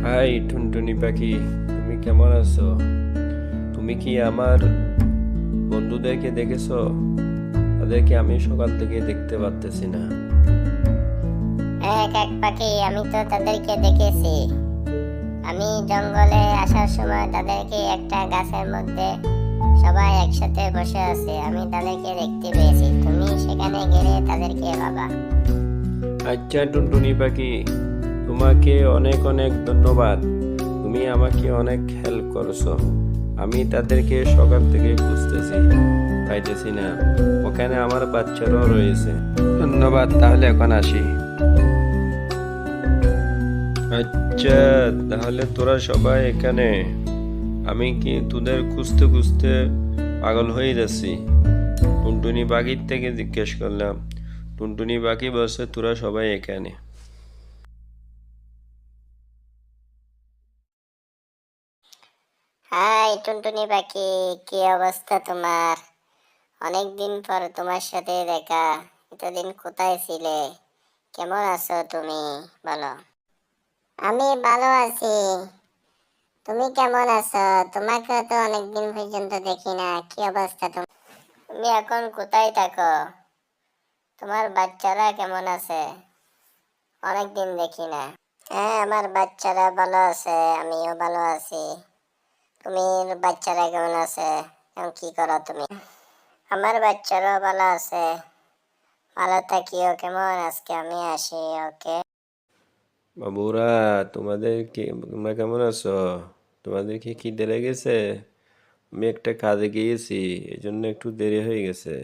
High টুনটুনি পাখি, তুমি কেমন আছো? তুমি কি আমার বন্ধুদেরকে দেখেছো? তাদেরকে আমি সকাল থেকে দেখতে পারতেছি না। হ্যাঁ কাক পাখি, আমি তো তাদেরকে দেখেছি। আমি জঙ্গলে আসার সময় তাদেরকে একটা গাছের মধ্যে সবাই একসাথে বসে আছে, আমি তাদেরকে দেখতে পেয়েছি। তুমি সেখানে গেলে তাদেরকে পাবা। আচ্ছা টুনটুনি পাখি, তোমাকে অনেক অনেক ধন্যবাদ। তুমি আমাকে অনেক হেল্প করছো। আমি তাদেরকে সকাল থেকে খুঁজতেছি, পাইতেছি না। ওখানে আমার বাচ্চারাও রয়েছে। ধন্যবাদ, তাহলে এখন আসি। আচ্ছা, তাহলে তোরা সবাই এখানে। আমি কি তোদের খুঁজতে খুঁজতে পাগল হয়ে যাচ্ছি। টুনটুনি পাখির থেকে জিজ্ঞেস করলাম, টুনটুনি পাখি বলছে তোরা সবাই এখানে। হাই টুনটুনি পাখি, কি অবস্থা তোমার? অনেক দিন পর তোমার সাথে দেখা। এতদিন কোথায় ছিলে? কেমন আছো তুমি? বলো। আমি ভালো আছি। তুমি কেমন আছো? তোমাকে তো অনেকদিন পর্যন্ত দেখি না। কি অবস্থা তোমার? তুমি এখন কোথায় থাকো? তোমার বাচ্চারা কেমন আছে? অনেকদিন দেখি না। হ্যাঁ, আমার বাচ্চারা ভালো আছে, আমিও ভালো আছি। তুমি বাচ্চারা কেমন আছে? এখন কি করো তুমি? আমার বাচ্চারাও ভালো আছে। ভালো থাকিও কেমন? আজকে আমি আসি। ওকে। বাবুরা, তোমরা কেমন আছো? তোমাদের কি খিদে লেগেছে? আমি একটা কাজে গিয়েছি, এই জন্য একটু দেরি হয়ে গেছে।